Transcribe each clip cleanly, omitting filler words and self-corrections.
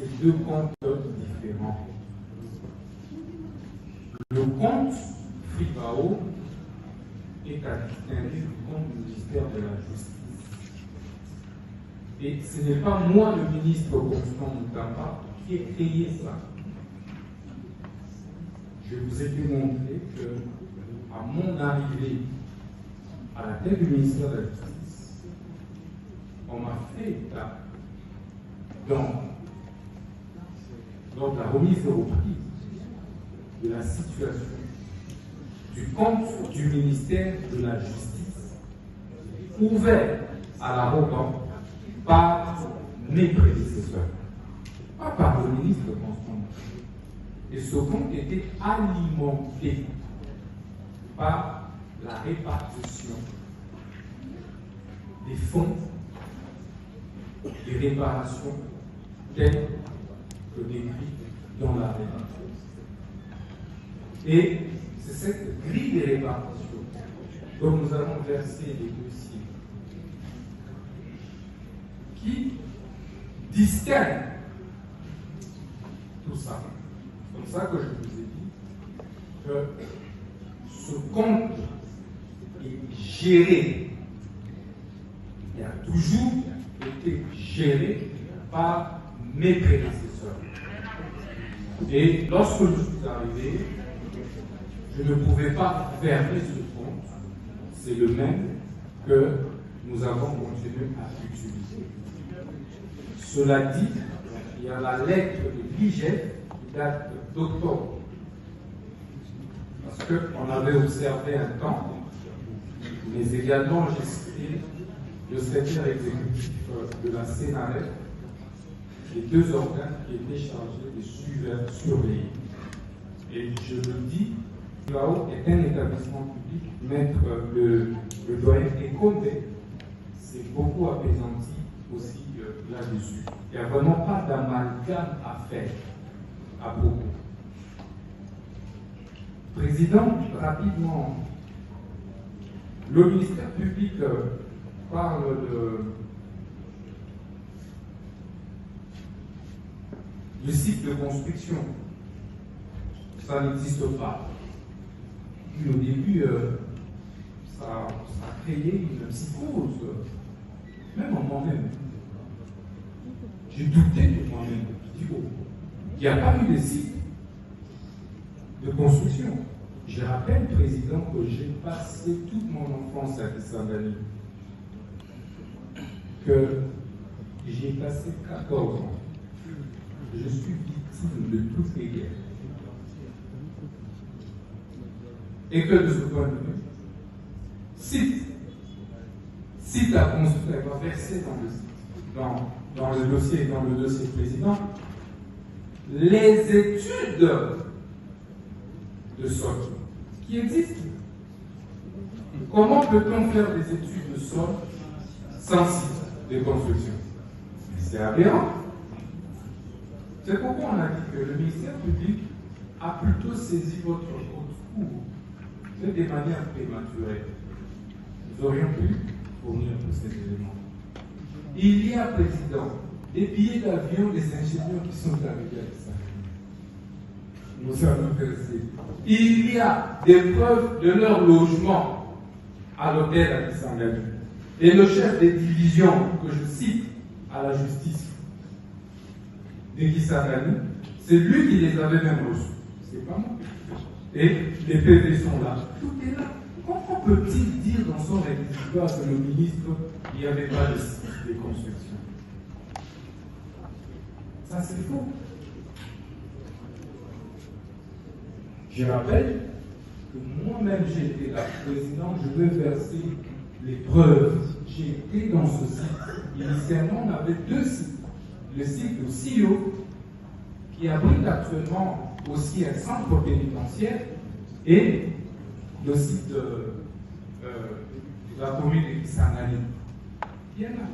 c'est deux comptes différents. Le compte Fribao est à distinguer du compte du ministère de la Justice. Et ce n'est pas moi, le ministre Constant Moutamba, qui ai créé ça. Je vous ai démontré que, à mon arrivée à la tête du ministère de la Justice, on m'a fait état lors de la remise de reprise de la situation du compte du ministère de la Justice, ouvert à la revente par mes prédécesseurs, pas par le ministre Constant. Et ce compte était alimenté par la répartition des fonds, des réparations telles que décrites dans la répartition. Et c'est cette grille de répartition dont nous avons versé les dossiers qui distingue tout ça. C'est comme ça que je vous ai dit que ce compte est géré, il a toujours été géré par mes prédécesseurs. Et lorsque je suis arrivé, je ne pouvais pas fermer ce compte. C'est le même que nous avons continué à utiliser. Cela dit, il y a la lettre de l'IGF qui date d'octobre. Parce qu'on avait observé un temps, mais également j'ai cité le secrétaire exécutif de la CNRF, les deux organes qui étaient chargés de surveiller. Et je le dis, l'UAO est un établissement public, maître le doyen Ekombe s'est beaucoup apaisanti aussi là-dessus. Il n'y a vraiment pas d'amalgame à faire à propos. Président, rapidement, le ministère public parle du site de construction. Ça n'existe pas. Puis au début, ça a créé une psychose, même en moi-même. J'ai douté de moi-même. Je dis, oh, il n'y a pas eu de site de construction. Je rappelle, Président, que j'ai passé toute mon enfance à Kisangani, que j'ai passé 14 ans. Je suis victime de toutes les guerres. Et que de ce point de vue, site à construire, elle va verser dans le dossier président, les études de sol qui existent. Comment peut-on faire des études de sol sans site de construction? C'est aberrant. C'est pourquoi on a dit que le ministère public a plutôt saisi votre cours de manière prématurée. Nous aurions pu fournir tous ces éléments. Il y a, Président, des billets d'avion des ingénieurs qui sont arrivés avec ça. Nous avons versé. Il y a des preuves de leur logement à l'hôtel à Kisangani. Et le chef des divisions, que je cite, à la justice de Kisangani, c'est lui qui les avait même reçus. C'est pas moi. Et les PV sont là. Tout est là. Comment peut-il dire dans son réquisitoire que le ministre, il n'y avait pas de site de construction? Ça, c'est faux. Je rappelle que moi-même, j'ai été là, président, je veux verser les preuves. J'ai été dans ce site. Initialement, on avait deux sites. Le site de CIO, qui abrite actuellement aussi un centre pénitentiaire, et le site de la commune de Kisangani. Bien là.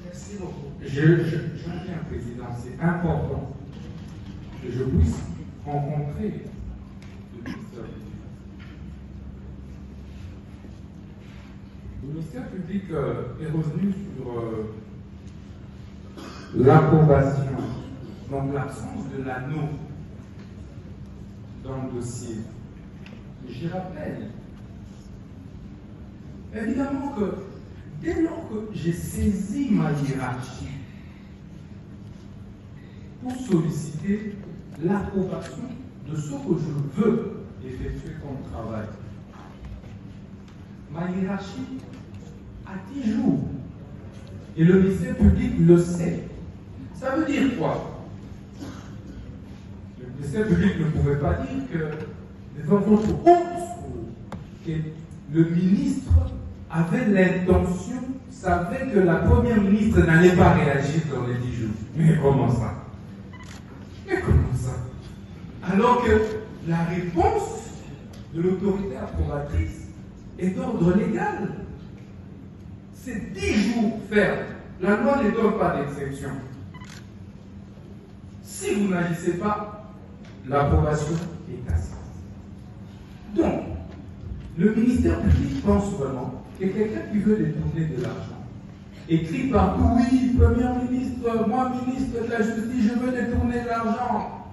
Merci beaucoup. J'en viens, Président, c'est important que je puisse rencontrer le ministère public. Le ministère public est revenu sur l'approbation, donc l'absence de l'anneau dans le dossier. J'y rappelle, évidemment que dès lors que j'ai saisi ma hiérarchie pour solliciter l'approbation de ce que je veux effectuer comme travail, ma hiérarchie a 10 jours. Et le ministère public le sait. Ça veut dire quoi? Le ministère public ne pouvait pas dire que, devant votre haute cour, que le ministre avait l'intention, savait que la première ministre n'allait pas réagir dans les 10 jours. Mais comment ça? Mais comment ça? Alors que la réponse de l'autorité approbatrice est d'ordre légal. C'est 10 jours fermes. La loi ne donne pas d'exception. Si vous n'agissez pas, l'approbation est cassée. Donc, le ministère public pense vraiment que quelqu'un qui veut détourner de l'argent écrit partout, oui, Premier ministre, moi, ministre de la Justice, je veux détourner de l'argent.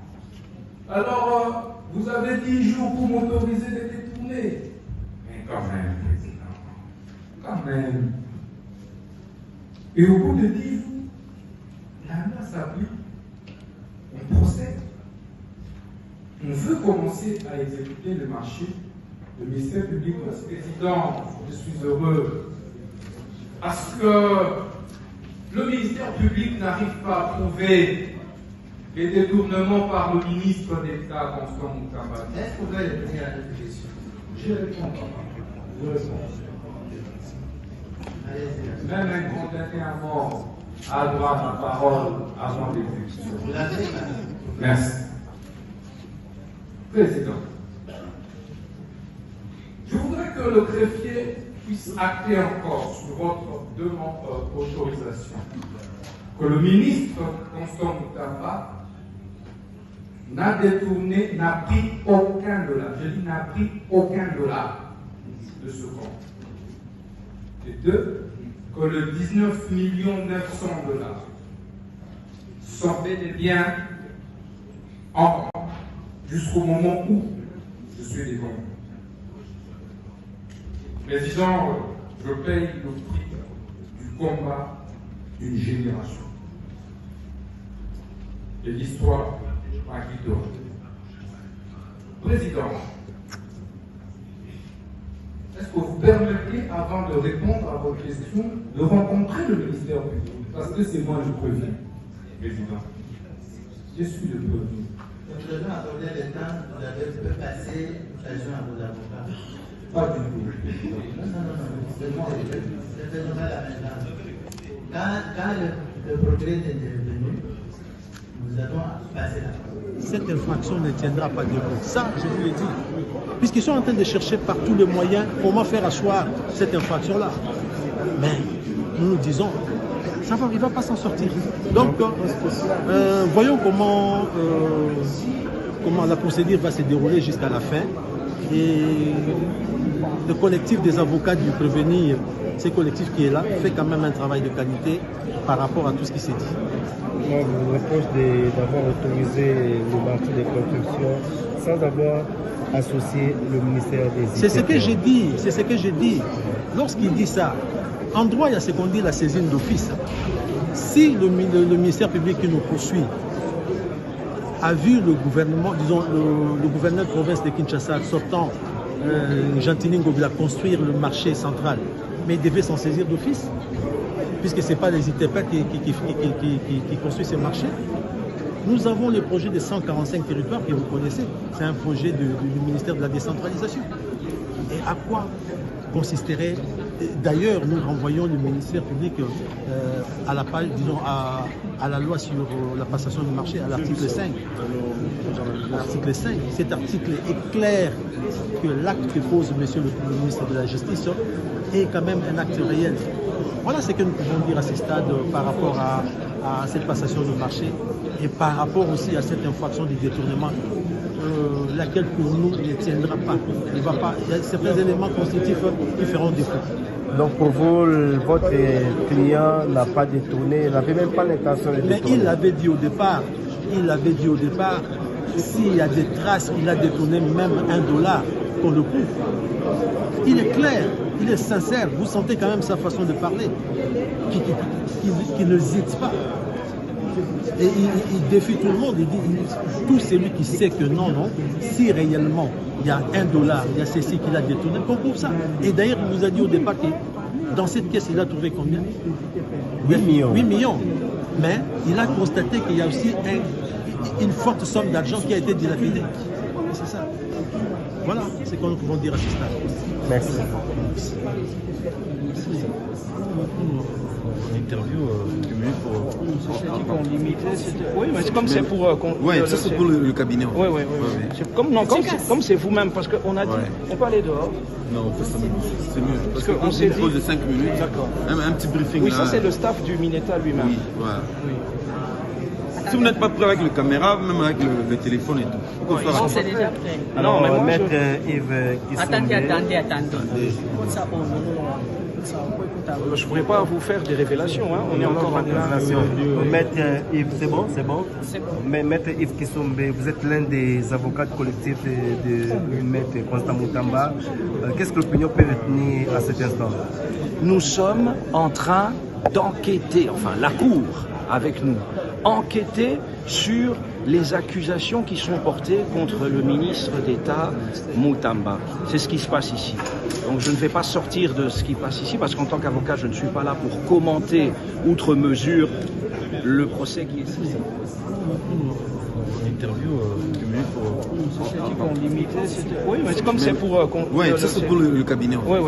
Alors, vous avez 10 jours pour m'autoriser de détourner. Mais quand même, président, quand même. Et au bout de 10 jours, la loi s'applique, on procède. On veut commencer à exécuter le marché. Le ministère public, le président, je suis heureux, parce que le ministère public n'arrive pas à prouver les détournements par le ministre d'État, Constant Moutamba. Est-ce que vous allez répondre à cette question? Je réponds. Je réponds. Même un condamné à mort a droit à ma parole avant l'exécution. Merci. Président, je voudrais que le greffier puisse acter encore sur votre demande d'autorisation que le ministre Constant Moutamba n'a détourné, n'a pris aucun dollar. Je dis n'a pris aucun dollar de ce compte. Et deux, que le 19 900 000 sont bel et bien en compte jusqu'au moment où je suis déconnu. Président, je paye le prix du combat d'une génération. Et l'histoire m'a guidé. Président, est-ce que vous permettez, avant de répondre à vos questions, de rencontrer le ministère public? Parce que c'est moi le prévenu. Président, je suis le prévenu. Le président a donné le temps, vous avez passé l'occasion à vos avocats. Pas du tout. Non, c'est moi. C'est le président la maintenant. Quand le procureur est intervenu, nous avons passé la parole. Cette infraction ne tiendra pas debout. Ça, je vous l'ai dit. Puisqu'ils sont en train de chercher par tous les moyens comment faire asseoir cette infraction-là. Mais nous disons, ça va, il ne va pas s'en sortir. Donc, voyons comment la procédure va se dérouler jusqu'à la fin. Et le collectif des avocats du prévenu, ce collectif qui est là, fait quand même un travail de qualité par rapport à tout ce qui s'est dit. Moi, je vous reproche d'avoir autorisé le marché des constructions sans avoir associé le ministère des C'est ce que j'ai dit, c'est ce que j'ai dit. Lorsqu'il dit ça, en droit, il y a ce qu'on dit la saisine d'office. Si le ministère public qui nous poursuit a vu le gouvernement, disons le gouverneur de province de Kinshasa sortant Gentilini Ngobila construire le marché central, mais il devait s'en saisir d'office, puisque ce n'est pas les ITP qui construisent ces marchés. Nous avons le projet de 145 territoires que vous connaissez. C'est un projet du ministère de la décentralisation. Et à quoi consisterait... D'ailleurs, nous renvoyons le ministère public à la page, disons, à la loi sur la passation du marché, à l'article 5. L'article 5. Cet article est clair que l'acte que pose monsieur le ministre de la Justice est quand même un acte réel. Voilà ce que nous pouvons dire à ce stade par rapport à cette passation de marché et par rapport aussi à cette infraction du détournement laquelle pour nous ne tiendra pas. Il va pas. Il y a certains éléments constitutifs qui feront défaut. Donc pour vous, votre client n'a pas détourné, il n'avait même pas l'intention de détourner. Mais il l'avait dit au départ, s'il y a des traces, il a détourné même $1 qu'on le prouve. Il est clair, il est sincère, vous sentez quand même sa façon de parler, qu'il n'hésite pas. Et il défie tout le monde, il dit, tout celui qui sait que non, si réellement il y a $1, il y a ceci qu'il a détourné, qu'on prouve ça. Et d'ailleurs, il nous a dit au départ que dans cette pièce, il a trouvé combien? 8 millions. 8 millions. Mais il a constaté qu'il y a aussi une forte somme d'argent qui a été dilapidée. C'est ça. Voilà ce que nous pouvons dire à ce stade. Merci. Interview du minute pour oui, mais comme c'est pour oui, ça c'est pour le cabinet. Oui. Comme c'est vous-même, parce qu'on a dit on peut aller dehors. Non, on fait ça c'est mieux. Parce qu'on s'est dit pause de 5 minutes. D'accord. Un petit briefing. Oui, là. Ça c'est le staff du Mineta lui-même. Oui, voilà. Oui. Si vous n'êtes pas prêt avec le caméra, même avec le téléphone et tout. Non, c'est déjà prêt. Alors, Non, mais moi, Maître Yves Kissombé. Attendez. je ne pourrais pas vous faire des révélations. Hein. On est encore en plein. Maître Yves, c'est bon? C'est bon. Mais Maître Yves Kissombé, vous êtes l'un des avocats collectifs de Maître Constant Moutamba. Qu'est-ce que l'opinion peut retenir à cet instant? Nous sommes en train d'enquêter, enfin la Cour avec nous, enquêter sur les accusations qui sont portées contre le ministre d'État Moutamba. C'est ce qui se passe ici. Donc je ne vais pas sortir de ce qui passe ici parce qu'en tant qu'avocat, je ne suis pas là pour commenter outre mesure le procès qui est ici. Interview du minute pour oui, mais comme c'est pour oui, ça c'est pour le cabinet. Oui.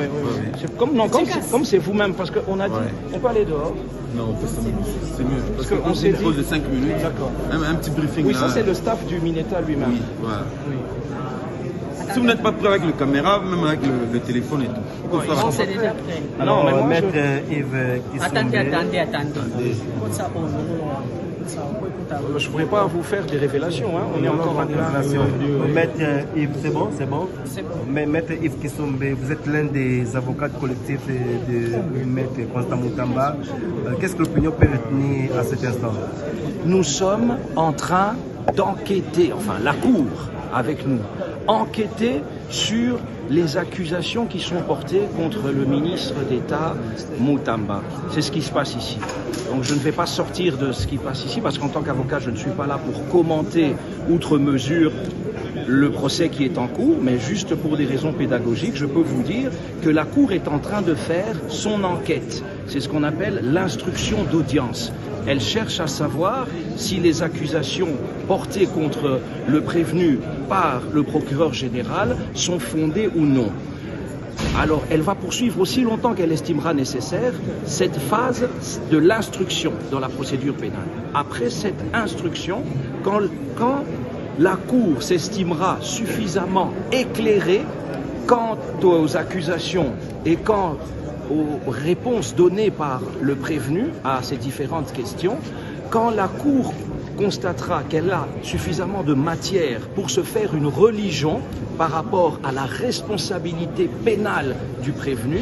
Comme c'est vous-même, parce qu'on a dit on peut aller dehors. Non, on fait ça c'est mieux. Parce qu'on s'est dit pause de 5 minutes. D'accord. Un petit briefing. Oui, là. ça c'est le staff du Mineta lui-même. Oui, voilà. Oui. Si vous n'êtes pas prêt avec le caméra, même avec le téléphone et tout. Non, c'est déjà prêt. Alors, mais Maître Yves Kissombé. Attendez. je ne pourrais pas vous faire des révélations. Hein. On est encore en plein. Maître Yves, c'est bon? C'est bon. Mais Maître Yves Kissombé, vous êtes l'un des avocats collectifs de Maître Constant Moutamba. Qu'est-ce que l'opinion peut retenir à cet instant? Nous sommes en train d'enquêter, enfin la Cour avec nous, enquêter sur les accusations qui sont portées contre le ministre d'État Moutamba. C'est ce qui se passe ici. Donc je ne vais pas sortir de ce qui passe ici parce qu'en tant qu'avocat, je ne suis pas là pour commenter outre mesure le procès qui est en cours, mais juste pour des raisons pédagogiques, je peux vous dire que la Cour est en train de faire son enquête. C'est ce qu'on appelle l'instruction d'audience. Elle cherche à savoir si les accusations portées contre le prévenu par le procureur général sont fondées ou non. Alors, elle va poursuivre aussi longtemps qu'elle estimera nécessaire cette phase de l'instruction dans la procédure pénale. Après cette instruction, quand la Cour s'estimera suffisamment éclairée quant aux accusations et quant aux réponses données par le prévenu à ces différentes questions, quand la Cour constatera qu'elle a suffisamment de matière pour se faire une religion par rapport à la responsabilité pénale du prévenu,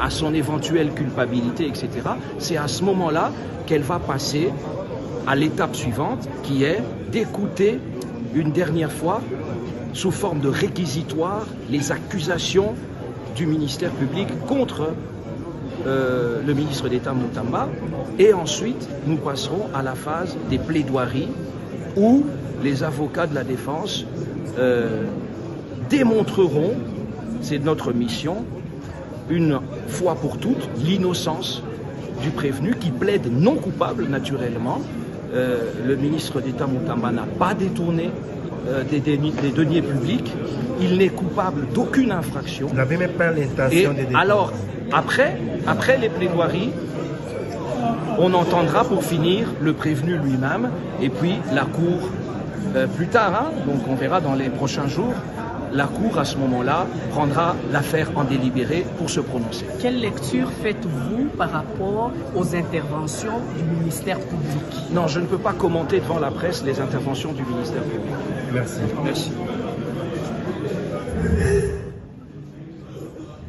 à son éventuelle culpabilité, etc., c'est à ce moment-là qu'elle va passer à l'étape suivante, qui est d'écouter une dernière fois, sous forme de réquisitoire, les accusations du ministère public contre le ministre d'État Moutamba, et ensuite nous passerons à la phase des plaidoiries où les avocats de la défense démontreront, c'est notre mission, une fois pour toutes, l'innocence du prévenu qui plaide non coupable naturellement. Le ministre d'État Moutamba n'a pas détourné des deniers publics, il n'est coupable d'aucune infraction. Vous n'avez même pas l'intention de détourner. Alors, après les plaidoiries, on entendra pour finir le prévenu lui-même et puis la Cour plus tard, hein, donc on verra dans les prochains jours, la Cour, à ce moment-là, prendra l'affaire en délibéré pour se prononcer. Quelle lecture faites-vous par rapport aux interventions du ministère public? Non, je ne peux pas commenter devant la presse les interventions du ministère public. Merci. Merci.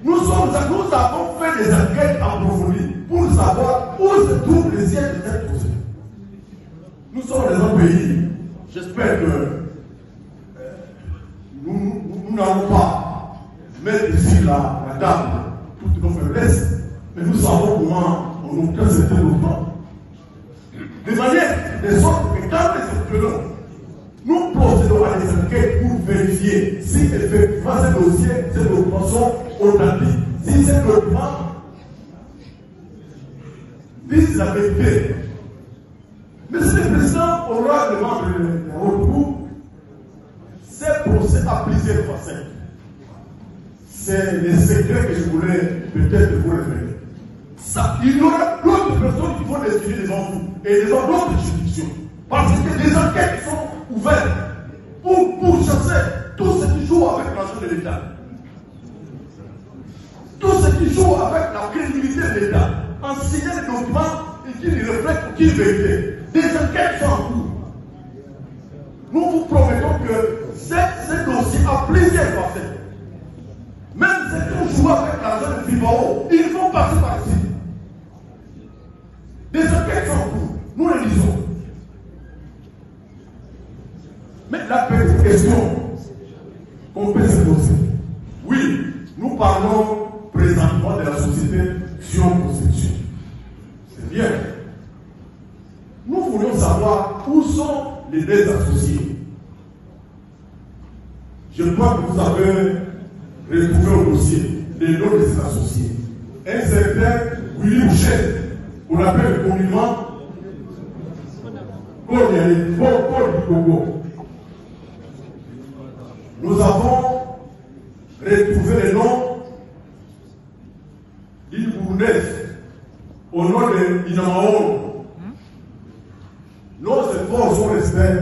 Nous avons fait des enquêtes approfondies pour savoir où se trouve le siège de cette procédure. Nous sommes dans un pays, j'espère que nous n'allons pas mettre ici la table toutes nos faiblesses, mais nous savons comment on obtient certains temps. De manière de sorte que quand les intervenants, nous procédons à des enquêtes pour vérifier si effectivement ces dossiers, ces documents sont authentiques, si ces documents disent la vérité. Monsieur le Président aura demandé un recours. Ces procès à plusieurs facettes. C'est les secrets que je voulais peut-être vous révéler. Il y aura d'autres personnes qui vont les suivre devant vous et devant d'autres juridictions. Parce que des enquêtes sont ouvertes pour chasser tout ce qui joue avec l'argent de l'État. Tout ce qui joue avec la crédibilité de l'État. En signant des documents et qui ne reflètent aucune vérité. Des enquêtes sont en cours. Nous vous promettons que ces dossiers à plusieurs facettes, même ceux qui jouent avec l'argent de Fibao, ils vont passer par ici. Des enquêtes sont en cours. Nous les disons. Mais la petite question qu'on peut se poser, oui, nous parlons présentement de la société Sion-Conception. C'est bien. Nous voulions savoir où sont les deux associés. Je crois que vous avez retrouvé au dossier les noms de ces associés. Un certain Willy Boucher, qu'on appelle communément Paul du Congo. Nous avons retrouvé les noms d'Île Bournaise au nom de Inamaon. Nos efforts sont restés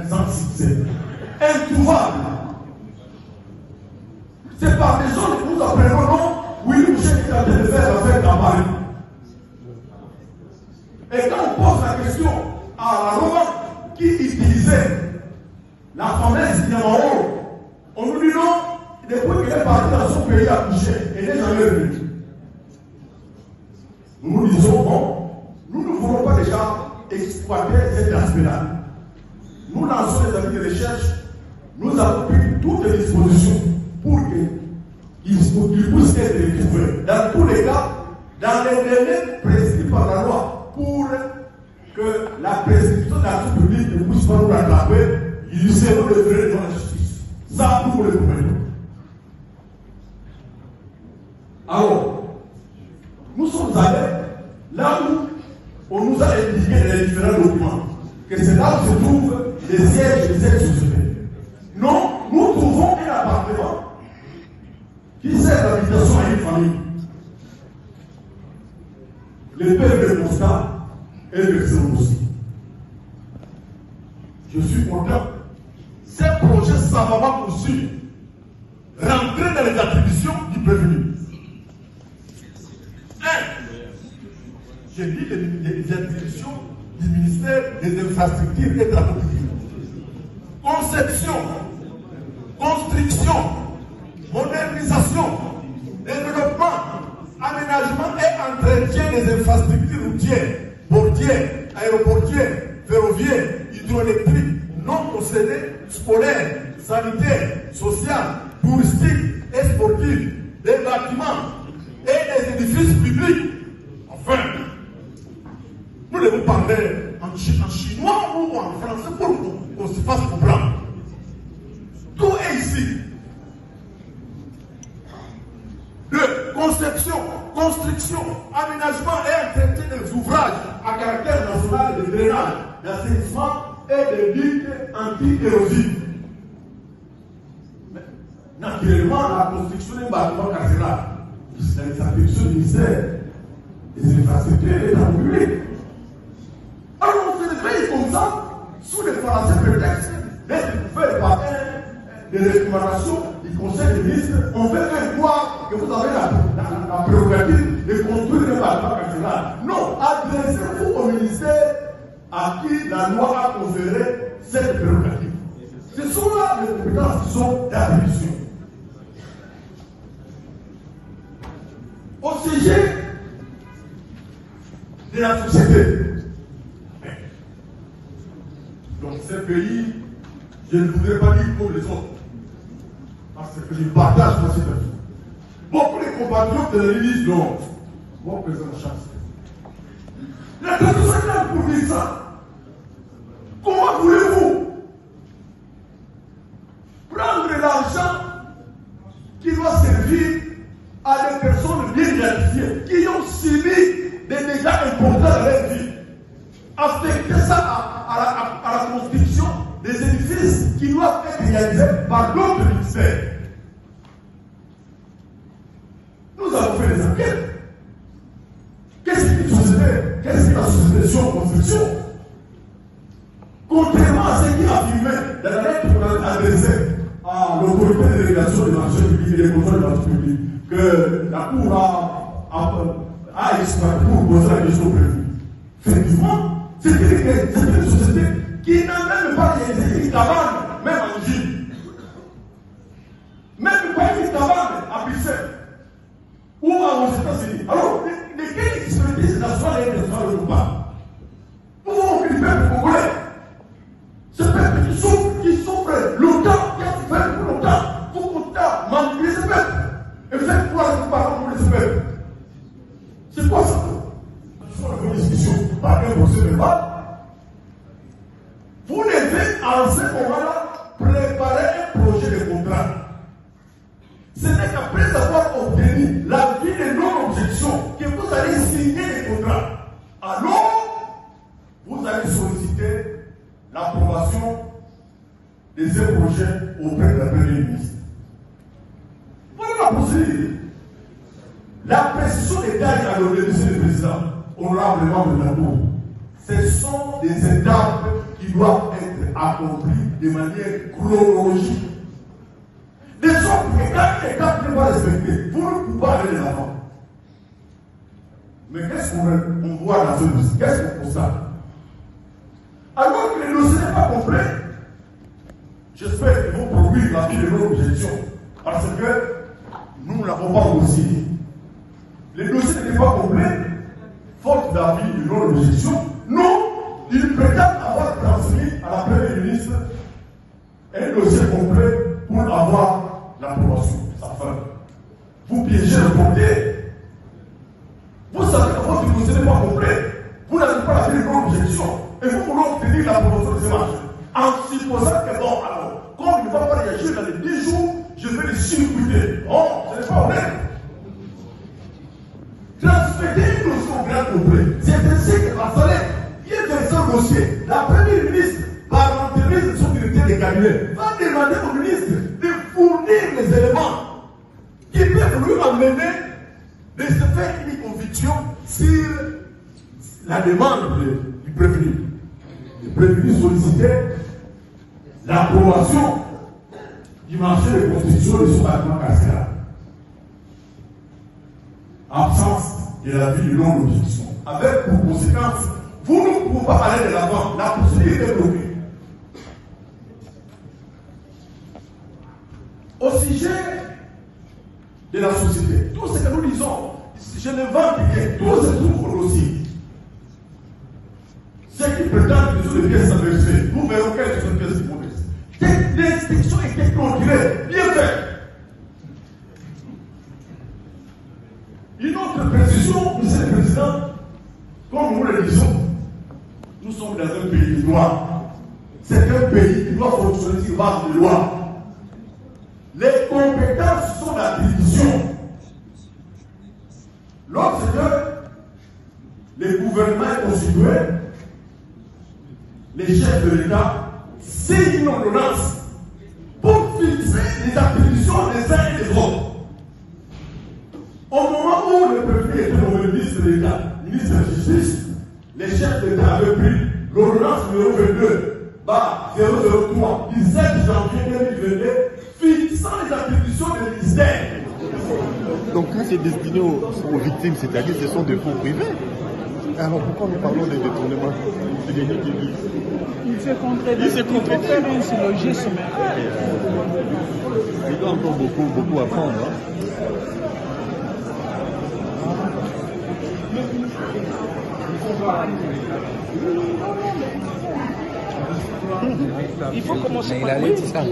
sans succès. Introuvable. C'est par des gens que nous apprenons non, oui, Boucher qui est en train de faire la fête à Paris. Et quand on pose la question à la Roma qui utilisait la fameuse Inamaon, on nous dit non, depuis qu'il est parti dans son pays à Boucher, il n'est jamais revenu. Nous nous disons, bon, nous ne voulons pas déjà exploiter cet aspect-là. Nous lançons les amis de recherche, nous avons pris toutes les dispositions pour qu'ils puissent être retrouvés. Dans tous les cas, dans les délais prescrits par la loi, pour que la prescription de l'action publique ne puisse pas nous rattraper, ils seront livrés dans la justice. Ça, nous le promettons. Alors, nous sommes allés là où on nous a indiqué les différents documents que c'est là où se trouve les sièges de cette société. Non, nous trouvons un appartement qui sert d'habitation à une famille. Le père de constat est versé aussi. Je suis content. Ces projets savamment poursuivis rentrer dans les attributions du prévenu. J'ai dit les attributions du ministère des Infrastructures et Travaux publics. Conception, construction, modernisation, développement, aménagement et entretien des infrastructures routières, portières, aéroportières, ferroviaires, hydroélectriques, non concédées, scolaires, sanitaires, sociales, touristiques et sportives, des bâtiments et des édifices publics. Enfin, nous devons parler en chinois ou en français pour qu'on se fasse comprendre. Tout est ici. De conception, construction, aménagement et entretien des ouvrages à caractère national de drainage, d'assainissement et de digues anti-érosives. Naturellement, la construction d'un bâtiment carcéral, c'est les attributions du ministère des infrastructures et de la publique. Alors on se réveille comme ça, sous les français prétextes, d'être couvert par des recommandations du Conseil des ministres, on fait croire que vous avez la prérogative de construire le bâtiment national. Non, adressez-vous au ministère à qui la loi a conféré cette prérogative. Ce sont là les compétences qui sont d'attribution. Au sujet de la société, donc ce pays, je ne voudrais pas dire comme les autres, parce que je partage ma situation. Beaucoup de compatriotes de la disent non. Bon, président Chance. La constitution est pour dire ça. Comment voulez-vous prendre l'argent qui doit servir à des personnes bien identifiées, qui ont subi des dégâts importants dans leur vie, affecter ça à la construction des édifices qui doivent être réalisés par d'autres ministères. Nous avons fait des enquêtes. Qu'est-ce que la société sur construction? Contrairement à ce qui a affirmé dans la lettre qu'on a adressée à l'autorité de régulation des marchés publics et des contrôles des marchés publics, que la Cour a exploité pour poser la question prévue. Effectivement, c'est une société qui n'a même pas réalisé une cabane, même en Chine. Même pas une cabane à Bruxelles ou aux États-Unis. Alors, de quelle expertise nationale et internationale nous parle? Pour que le peuple congolais, ce peuple qui souffre longtemps, qui a souffert pour longtemps, pour longtemps, manipuler ce peuple et faire quoi ce parents pour ce peuple? C'est quoi ça? Ce sont les discussions, pas un procès verbal. Vous devez, en ce moment-là, préparer un projet de contrat. Ce n'est qu'après avoir obtenu l'avis de non-objection que vous allez signer les contrats. Alors, vous allez solliciter l'approbation de ces projets auprès de la Première ministre. Voilà la procédure. La précision des tailles à l'honneur du président, honorablement de la Cour, ce sont des étapes qui doivent être accomplies de manière chronologique. De sorte que quand l'étape n'est pas respectée, vous ne pouvez pas aller de l'avant. Mais qu'est-ce qu'on voit dans ce dossier? Qu'est-ce qu'on constate? Alors que le dossier n'est pas complet, j'espère qu'ils vont produire la vie de non-objection. Parce que nous ne l'avons pas aussi. Le dossier n'était pas complet, faute d'avis de non-objection. Non, ils prétendent avoir transmis à la Première ministre un dossier complet pour avoir l'approbation. Ça fait. Vous piégez le portier. Vous savez que votre dossier n'est pas complet. Vous n'avez pas la vie de non-objection. Et vous voulez obtenir l'approbation de ces marchés. En supposant que bon, alors, comme il ne va pas réagir dans les 10 jours, je vais les circuiter. Non, ce n'est pas honnête. Transférer une dossier au grand complet. C'est ainsi que la salaire, qui est dans ce dossier, la Première ministre, par l'entremise de son directeur de cabinet, va demander au ministre de fournir les éléments qui peuvent lui amener de se faire une conviction sur la demande du prévenu. Le prévenu sollicitait l'approbation du marché de construction de son bâtiment carcéral. Absence de la vie de non-objection. Avec pour conséquence, vous ne pouvez pas aller de l'avant. La procédure est bloquée. Au sujet de la société, tout ce que nous disons, je ne vends rien, tout se trouve au dossier. Ceux qui prétendent que ce sont des pièces inversées, nous verrons quelles sont les pièces mauvaises. L'inspection était contrôlée, bien faite. Une autre précision, monsieur le Président, comme nous le disons, nous sommes dans un pays de loi. C'est un pays qui doit fonctionner sur base de loi. Les compétences sont d'attribution. Lorsque le gouvernement est constitué, les chefs de l'État signent une ordonnance pour fixer les attributions des uns et des autres. Au moment où le préfet était nommé ministre de l'État, ministre de la Justice, les chefs de l'État avaient pris l'ordonnance numéro 22, 003, du 7 janvier 2022, Donc quand c'est destiné aux victimes, c'est-à-dire que ce sont des fonds privés. Alors pourquoi nous parlons de détournement de deniers publics? Il se contredit. Faire un syllogisme. Il doit encore beaucoup apprendre. Hein. Il faut commencer par...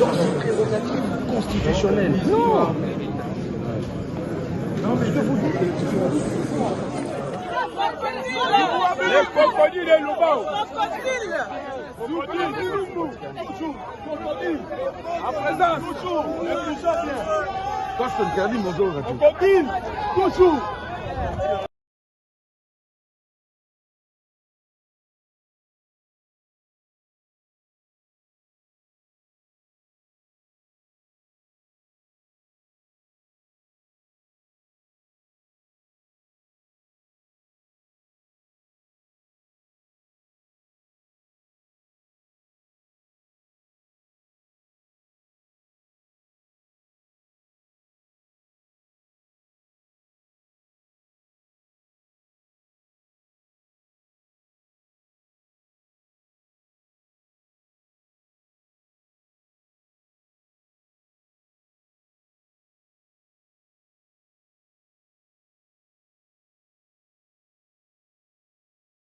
Dans ce prérogative constitutionnelle. Non. Non, mais je vous dis. Les crocodiles et loups. À présent, toujours. Crocodile, toujours.